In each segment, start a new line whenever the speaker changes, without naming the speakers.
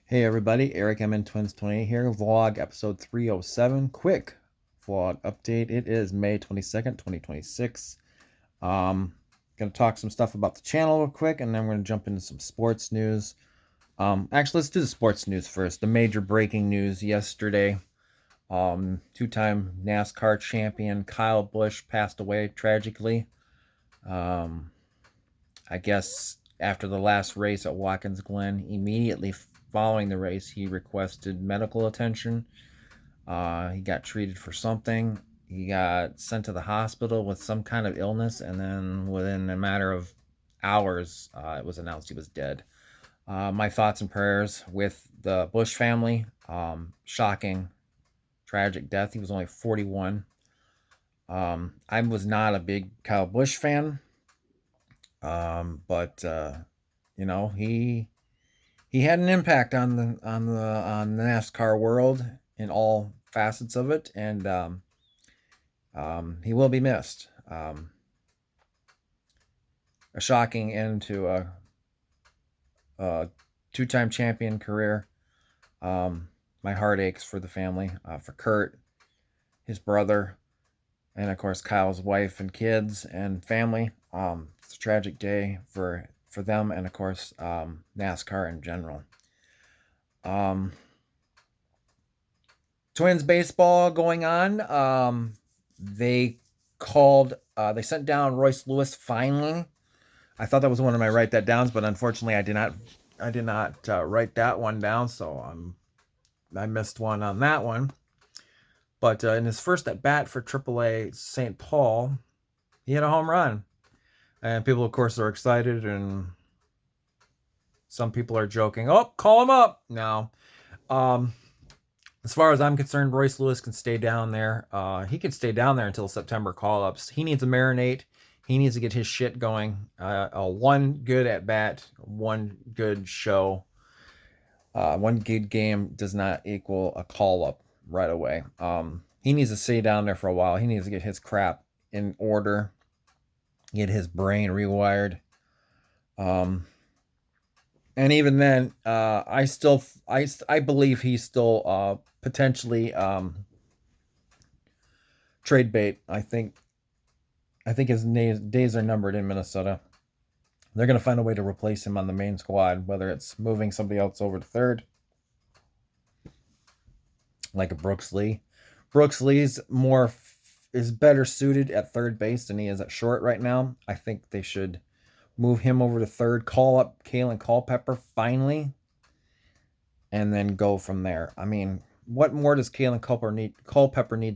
Hey everybody, Eric MN Twins 28 here, vlog episode 307. Quick vlog update. It is May 22nd, 2026. Gonna talk some stuff about the channel real quick, and then we're gonna jump into some sports news. Actually, let's do the sports news first. The major breaking news yesterday. Two-time NASCAR champion Kyle Busch passed away tragically. Um, I guess after the last race at Watkins Glen, immediately following the race, he requested medical attention. He got treated for something. He got sent to the hospital with some kind of illness, and then within a matter of hours, it was announced he was dead. My thoughts and prayers with the Busch family. Shocking, tragic death. He was only 41. I was not a big Kyle Busch fan, but he had an impact on the NASCAR world in all facets of it, and he will be missed. A shocking end to a two-time champion career. My heart aches for the family, for Kurt, his brother, and of course Kyle's wife and kids and family. It's a tragic day for them, and of course NASCAR in general. Um, Twins baseball going on. They they sent down Royce Lewis finally. I thought that was one of my write that downs, but unfortunately I did not write that one down, so I missed one on that one. But in his first at bat for AAA St. Paul, he hit a home run, and people, of course, are excited, and some people are joking. Oh, call him up now. Um, as far as I'm concerned, Royce Lewis can stay down there. He can stay down there until September call-ups. He needs a marinate. He needs to get his shit going. One good at bat, one good show, one good game does not equal a call-up right away. He needs to stay down there for a while. He needs to get his crap in order, get his brain rewired. And even then, I believe he's still potentially trade bait. I think his days are numbered in Minnesota. They're going to find a way to replace him on the main squad, whether it's moving somebody else over to third, like a Brooks Lee. Brooks Lee's is better suited at third base than he is at short right now. I think they should move him over to third, call up Kalen Culpepper finally, and then go from there. I mean, what more does Culpepper need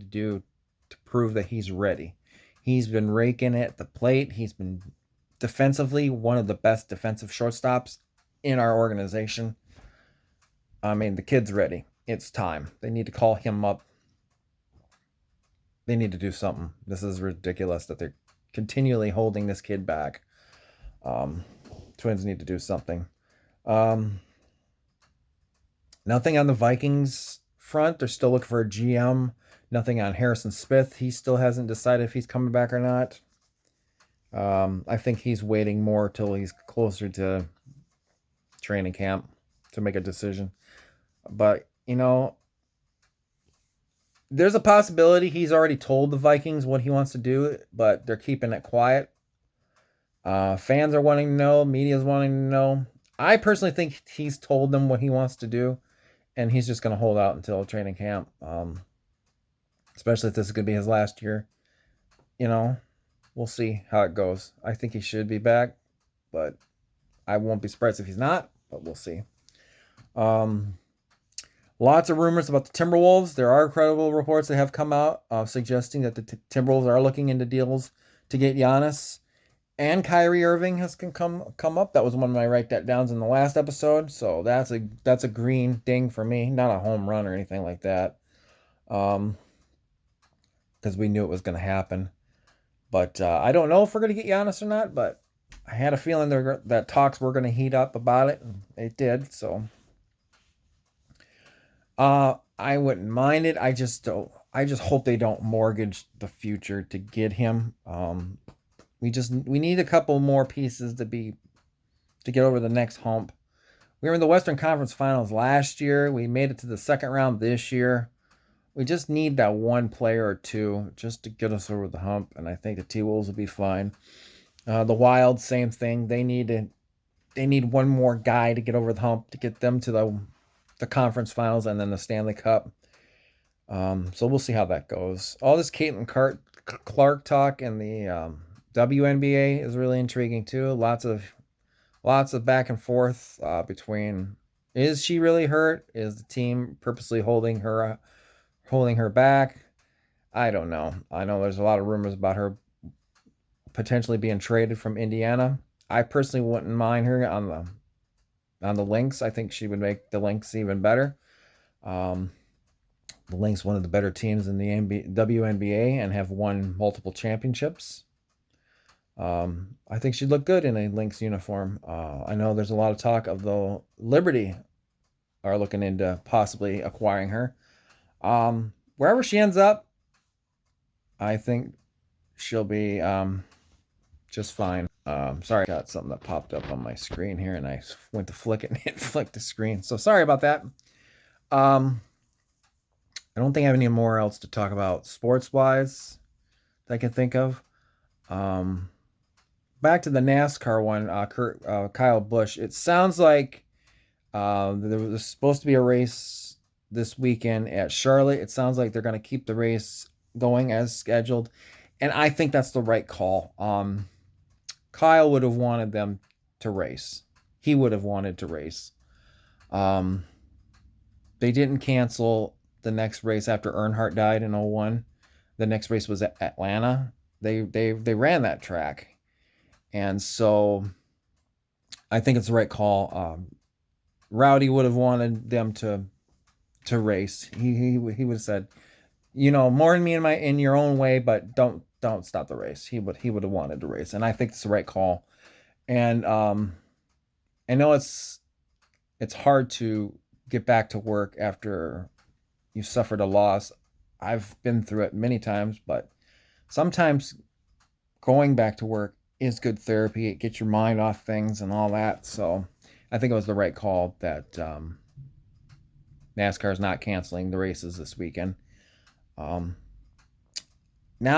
to do to prove that he's ready? He's been raking it at the plate. He's been defensively one of the best defensive shortstops in our organization. I mean, the kid's ready. It's time. They need to call him up. They need to do something. This is ridiculous that they're continually holding this kid back. Twins need to do something. Nothing on the Vikings front. They're still looking for a GM. Nothing on Harrison Smith. He still hasn't decided if he's coming back or not. I think he's waiting more till he's closer to training camp to make a decision. But, there's a possibility he's already told the Vikings what he wants to do, but they're keeping it quiet. Fans are wanting to know. Media's wanting to know. I personally think he's told them what he wants to do, and he's just going to hold out until training camp. Especially if this is going to be his last year. We'll see how it goes. I think he should be back, but I won't be surprised if he's not, but we'll see. Lots of rumors about the Timberwolves. There are credible reports that have come out suggesting that the Timberwolves are looking into deals to get Giannis, and Kyrie Irving has come up. That was one of my write that downs in the last episode, so that's a green ding for me, not a home run or anything like that, because we knew it was going to happen. But I don't know if we're going to get Giannis or not, but I had a feeling that talks were going to heat up about it, and it did. So I wouldn't mind it. I just hope they don't mortgage the future to get him. We need a couple more pieces to get over the next hump. We were in the Western Conference Finals last year. We made it to the second round this year. We just need that one player or two just to get us over the hump, and I think the T-Wolves will be fine. The Wild, same thing. They need one more guy to get over the hump to get them to the conference finals and then the Stanley Cup. So we'll see how that goes. All this Caitlin Clark talk in the WNBA is really intriguing too. Lots of back and forth between, is she really hurt? Is the team purposely holding her back? I don't know. I know there's a lot of rumors about her potentially being traded from Indiana. I personally wouldn't mind her on the Lynx. I think she would make the Lynx even better. The Lynx, one of the better teams in the WNBA, and have won multiple championships. I think she'd look good in a Lynx uniform. I know there's a lot of talk of the Liberty are looking into possibly acquiring her. Wherever she ends up, I think she'll be just fine. Sorry, I got something that popped up on my screen here, and I went to flick it and it flicked the screen. So sorry about that. I don't think I have any more else to talk about sports-wise that I can think of. Back to the NASCAR one, Kyle Busch. It sounds like there was supposed to be a race this weekend at Charlotte. It sounds like they're going to keep the race going as scheduled, and I think that's the right call. Kyle would have wanted them to race. He would have wanted to race. They didn't cancel the next race after Earnhardt died in 01. The next race was at Atlanta. They ran that track. And so I think it's the right call. Rowdy would have wanted them to race. He would have said, mourn me in your own way, but don't stop the race. He would have wanted to race, and I think it's the right call. And I know it's hard to get back to work after you suffered a loss. I've been through it many times, but sometimes going back to work is good therapy. It gets your mind off things and all that. So I think it was the right call that NASCAR is not canceling the races this weekend. Now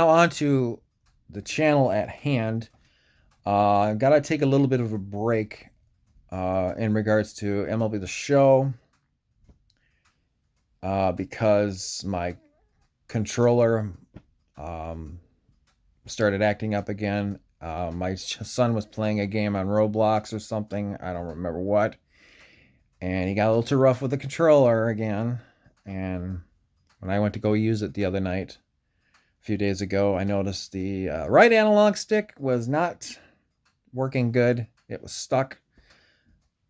on to the channel at hand. I've got to take a little bit of a break in regards to MLB The Show because my controller started acting up again. My son was playing a game on Roblox or something. I don't remember what. And he got a little too rough with the controller again. And when I went to go use it the other night, a few days ago, I noticed the right analog stick was not working good. It was stuck.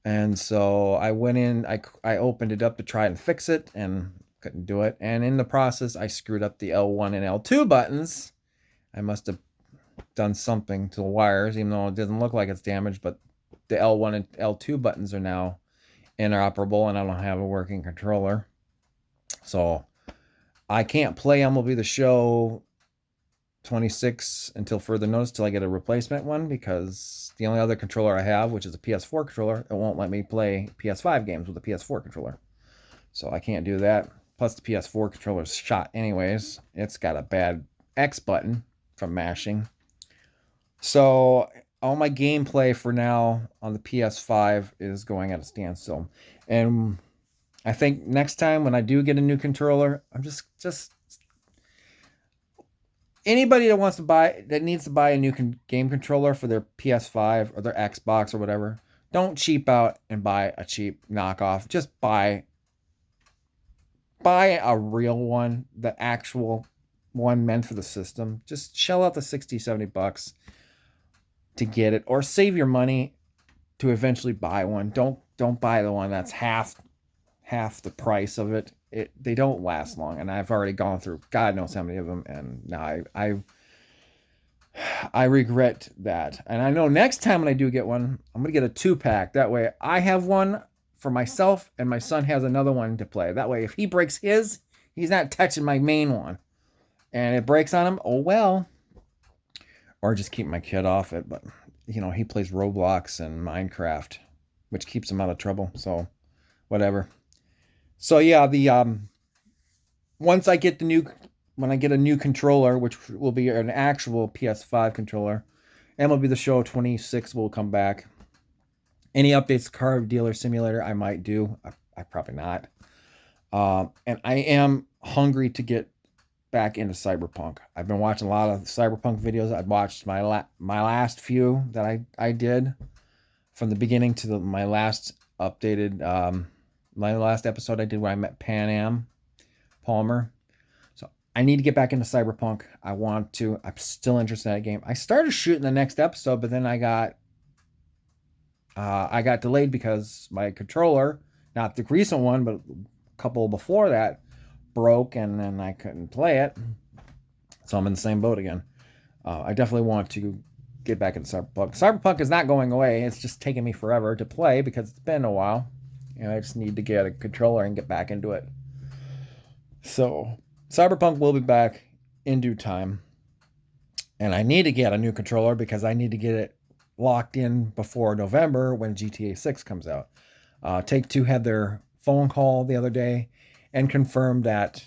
And so I went in, I opened it up to try and fix it and couldn't do it. And in the process, I screwed up the L1 and L2 buttons. I must have done something to the wires, even though it doesn't look like it's damaged, but the L1 and L2 buttons are now inoperable and I don't have a working controller. So I can't play MLB The Show 26 until further notice till I get a replacement one, because the only other controller I have, which is a PS4 controller, it won't let me play PS5 games with a PS4 controller. So I can't do that. Plus the PS4 controller's shot anyways. It's got a bad X button from mashing. So all my gameplay for now on the PS5 is going at a standstill. And I think next time when I do get a new controller, I'm just anybody that needs to buy a new game controller for their PS5 or their Xbox or whatever, don't cheap out and buy a cheap knockoff. Just buy a real one, the actual one meant for the system. Just shell out the 60, 70 bucks to get it, or save your money to eventually buy one. Don't buy the one that's half the price of it. They don't last long, and I've already gone through God knows how many of them, and now I regret that. And I know next time when I do get one, I'm gonna get a 2-pack. That way I have one for myself and my son has another one to play. That way if he breaks his, he's not touching my main one. And it breaks on him, oh well. Or just keep my kid off it. But he plays Roblox and Minecraft which keeps them out of trouble. So whatever. So yeah, the once I get when I get a new controller, which will be an actual PS5 controller, MLB The Show 26 will come back. Any updates to Car Dealer Simulator I might do. I probably not. And I am hungry to get back into Cyberpunk. I've been watching a lot of Cyberpunk videos. I've watched my last few that I did from the beginning to my last updated my last episode I did when I met Pan Am Palmer. So I need to get back into Cyberpunk. I'm still interested in that game. I started shooting the next episode, but then I got delayed because my controller, not the recent one, but a couple before that, broke, and then I couldn't play it. So I'm in the same boat again. I definitely want to get back into Cyberpunk. Cyberpunk is not going away. It's just taking me forever to play because it's been a while. I just need to get a controller and get back into it. So Cyberpunk will be back in due time. And I need to get a new controller because I need to get it locked in before November when GTA 6 comes out. Take-Two had their phone call the other day and confirmed that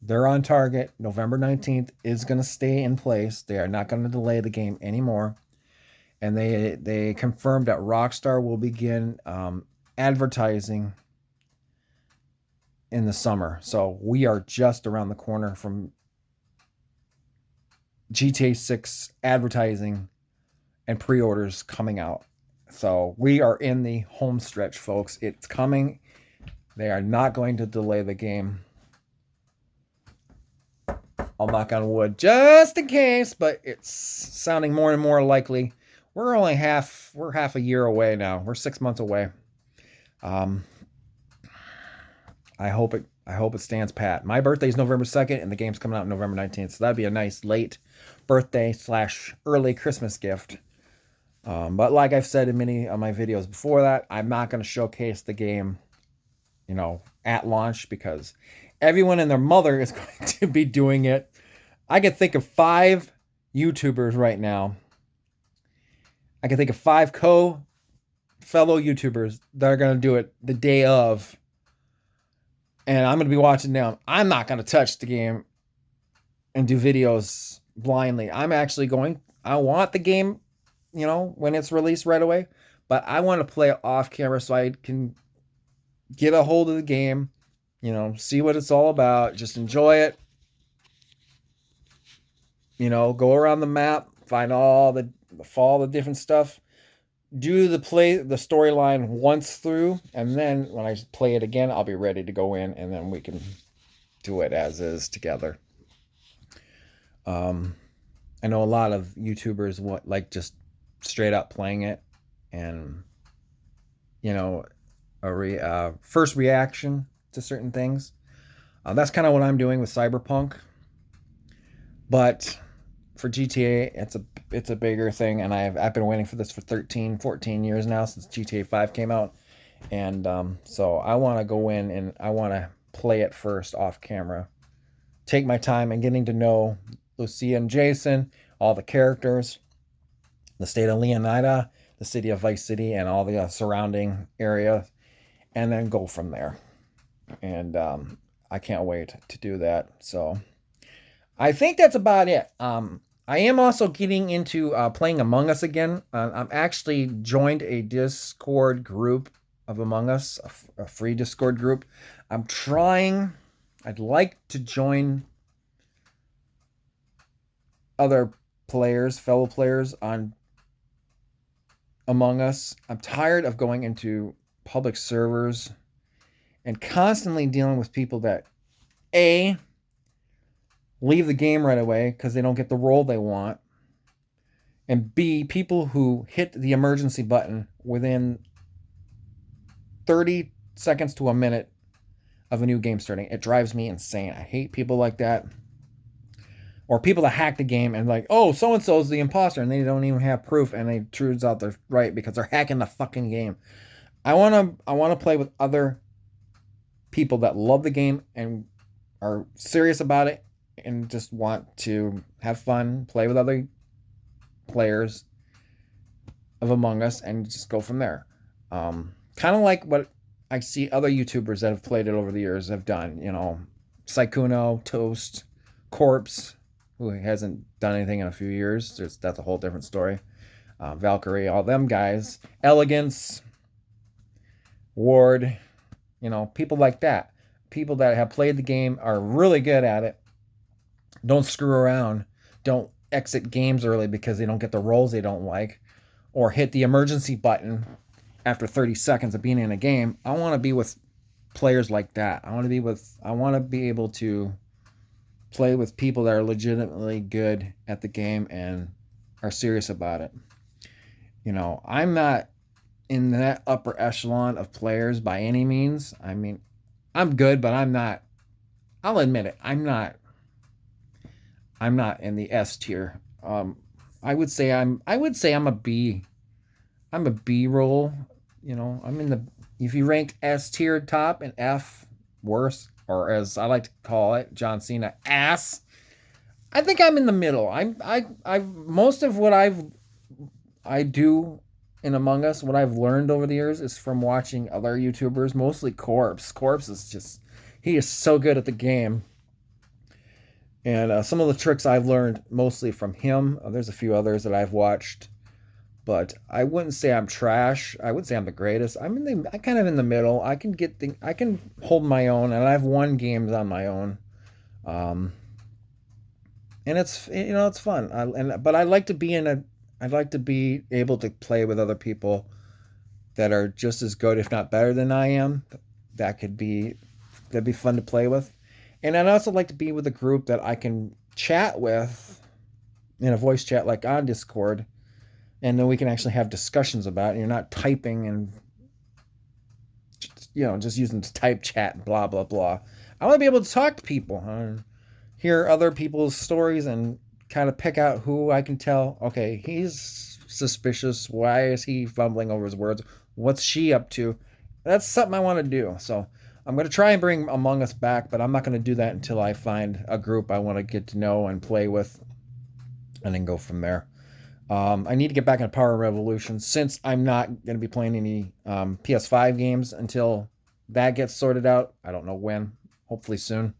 they're on target. November 19th is going to stay in place. They are not going to delay the game anymore. And they confirmed that Rockstar will begin advertising in the summer. So we are just around the corner from GTA 6 advertising and pre-orders coming out. So we are in the home stretch, folks. It's coming. They are not going to delay the game. I'll knock on wood just in case, but it's sounding more and more likely. We're half a year away now. We're 6 months away. I hope it stands pat. My birthday is November 2nd, and the game's coming out November 19th. So that'd be a nice late birthday / early Christmas gift. But like I've said in many of my videos before that, I'm not going to showcase the game, at launch because everyone and their mother is going to be doing it. I can think of 5 YouTubers right now. I can think of 5 fellow YouTubers that are going to do it the day of. And I'm going to be watching them. I'm not going to touch the game and do videos blindly. I want the game, when it's released right away. But I want to play it off camera so I can get a hold of the game, see what it's all about, just enjoy it. Go around the map, find all the different stuff. Do the storyline once through, and then when I play it again, I'll be ready to go in, and then we can do it as is together. I know a lot of YouTubers like just straight up playing it, and a first reaction to certain things. That's kind of what I'm doing with Cyberpunk, but for GTA, it's a bigger thing, and I've been waiting for this for 13, 14 years now since GTA 5 came out, and so I want to go in and I want to play it first off camera, take my time and getting to know Lucia and Jason, all the characters, the state of Leonida, the city of Vice City, and all the surrounding area, and then go from there. And I can't wait to do that. So I think that's about it. I am also getting into playing Among Us again. I'm actually joined a Discord group of Among Us, a free Discord group. I'd like to join other fellow players on Among Us. I'm tired of going into public servers and constantly dealing with people that leave the game right away because they don't get the role they want, and B, people who hit the emergency button within 30 seconds to a minute of a new game starting. It drives me insane. I hate people like that. Or people that hack the game and oh, so-and-so is the imposter, and they don't even have proof, and it turns out they're right because they're hacking the fucking game. I want to play with other people that love the game and are serious about it and just want to have fun, play with other players of Among Us, and just go from there. Kind of like what I see other YouTubers that have played it over the years have done. Sykkuno, Toast, Corpse, who hasn't done anything in a few years. That's a whole different story. Valkyrie, all them guys, Elegance, Ward, people like that. People that have played the game are really good at it. Don't screw around. Don't exit games early because they don't get the rolls they don't like, or hit the emergency button after 30 seconds of being in a game. I want to be with players like that. I want to be able to play with people that are legitimately good at the game and are serious about it. I'm not in that upper echelon of players by any means. I mean, I'm good, but I'm not. I'll admit it. I'm not in the S tier. I would say I'm a B. I'm a B roll. I'm in the if you ranked S tier top and F worse, or as I like to call it, John Cena ass. I think I'm in the middle. I most of what I do in Among Us, what I've learned over the years is from watching other YouTubers, mostly Corpse. Corpse is just he is so good at the game. And some of the tricks I've learned mostly from him. There's a few others that I've watched, but I wouldn't say I'm trash. I would say I'm the greatest. I'm kind of in the middle. I can hold my own, and I've won games on my own. Um, and it's fun. But I'd like to be able to play with other people that are just as good, if not better than I am. That'd be fun to play with. And I'd also like to be with a group that I can chat with in a voice chat like on Discord, and then we can actually have discussions about it. And you're not typing and just using type chat and blah blah blah. I want to be able to talk to people and hear other people's stories and kind of pick out who I can tell. Okay, he's suspicious. Why is he fumbling over his words? What's she up to? That's something I want to do. So I'm going to try and bring Among Us back, but I'm not going to do that until I find a group I want to get to know and play with, and then go from there. I need to get back into Power Revolution since I'm not going to be playing any PS5 games until that gets sorted out. I don't know when. Hopefully soon.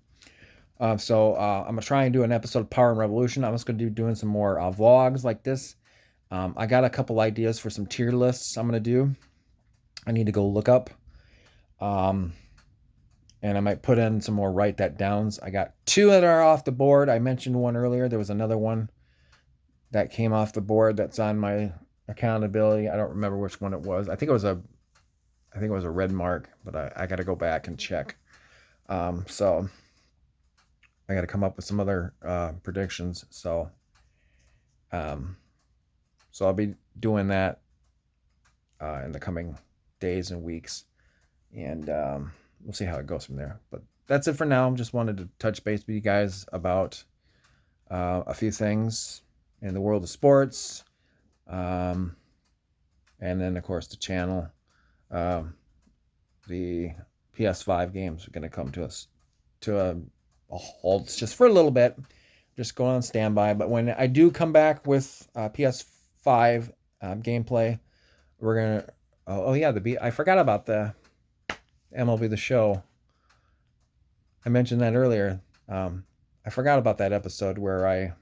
So I'm going to try and do an episode of Power and Revolution. I'm just going to be doing some more vlogs like this. I got a couple ideas for some tier lists I'm going to do. I need to go look up. And I might put in some more write that downs. I got 2 that are off the board. I mentioned one earlier. There was another one that came off the board that's on my accountability. I don't remember which one it was. I think it was a red mark, but I got to go back and check. So I got to come up with some other predictions. So I'll be doing that in the coming days and weeks, and we'll see how it goes from there. But that's it for now. Just wanted to touch base with you guys about a few things in the world of sports, and then of course the channel. The PS5 games are going to come to us to a halt just for a little bit, just go on standby. But when I do come back with PS5 gameplay, we're gonna I forgot about the MLB The Show. I mentioned that earlier. I forgot about that episode where I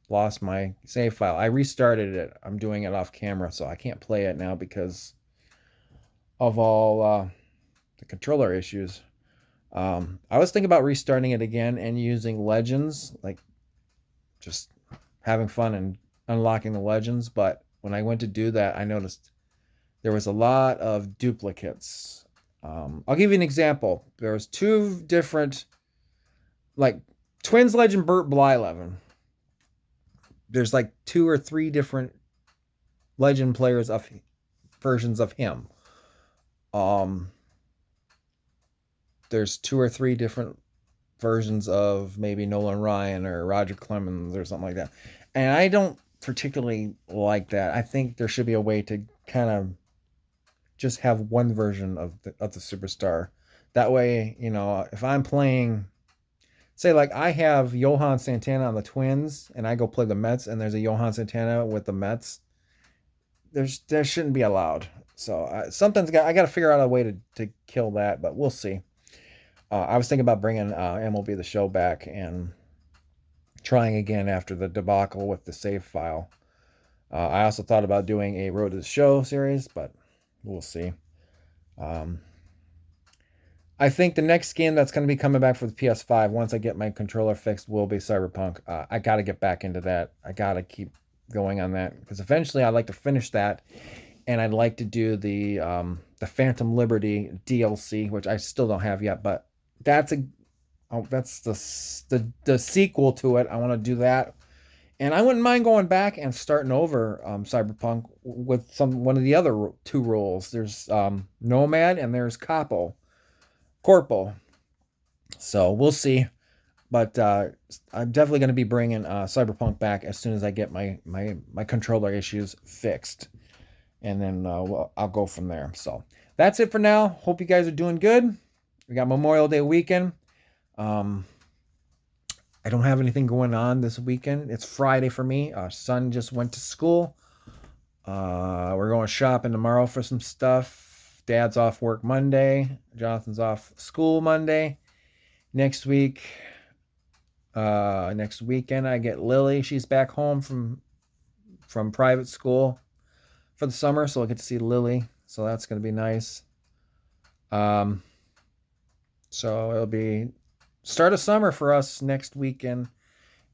lost my save file. I restarted it. I'm doing it off camera, so I can't play it now because of all the controller issues. I was thinking about restarting it again and using legends, like just having fun and unlocking the legends. But when I went to do that, I noticed there was a lot of duplicates. I'll give you an example. There was 2 different, like Twins legend Burt Blyleven. There's like 2 or 3 different legend players of versions of him. There's 2 or 3 different versions of maybe Nolan Ryan or Roger Clemens or something like that. And I don't particularly like that. I think there should be a way to kind of just have one version of the superstar. That way, if I'm playing, say like I have Johan Santana on the Twins and I go play the Mets and there's a Johan Santana with the Mets, there shouldn't be allowed. So I got to figure out a way to kill that, but we'll see. I was thinking about bringing MLB The Show back and trying again after the debacle with the save file. I also thought about doing a Road to the Show series, but we'll see. I think the next game that's going to be coming back for the PS5 once I get my controller fixed will be Cyberpunk. I got to get back into that. I got to keep going on that because eventually I'd like to finish that, and I'd like to do the Phantom Liberty DLC, which I still don't have yet, but that's the sequel to it. I want to do that, and I wouldn't mind going back and starting over Cyberpunk with one of the other two roles. There's Nomad and there's Corpo. So we'll see. But I'm definitely going to be bringing Cyberpunk back as soon as I get my controller issues fixed. And then I'll go from there. So that's it for now. Hope you guys are doing good. We got Memorial Day weekend. I don't have anything going on this weekend. It's Friday for me. Our son just went to school. We're going shopping tomorrow for some stuff. Dad's off work Monday. Jonathan's off school Monday. Next weekend, I get Lily. She's back home from private school for the summer, so I'll get to see Lily. So that's going to be nice. So it'll be start of summer for us next weekend,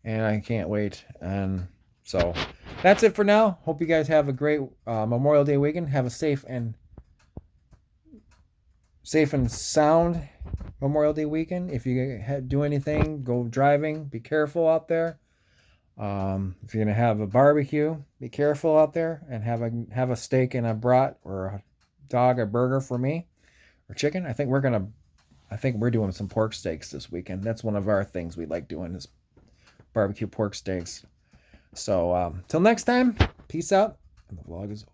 and I can't wait. And so that's it for now. Hope you guys have a great Memorial Day weekend. Have a safe and sound Memorial Day weekend. If you do anything, go driving, be careful out there. If you're gonna have a barbecue, be careful out there and have a steak and a brat or a dog or burger for me or chicken. I think we're doing some pork steaks this weekend. That's one of our things we like doing is barbecue pork steaks. So till next time, peace out, and the vlog is over.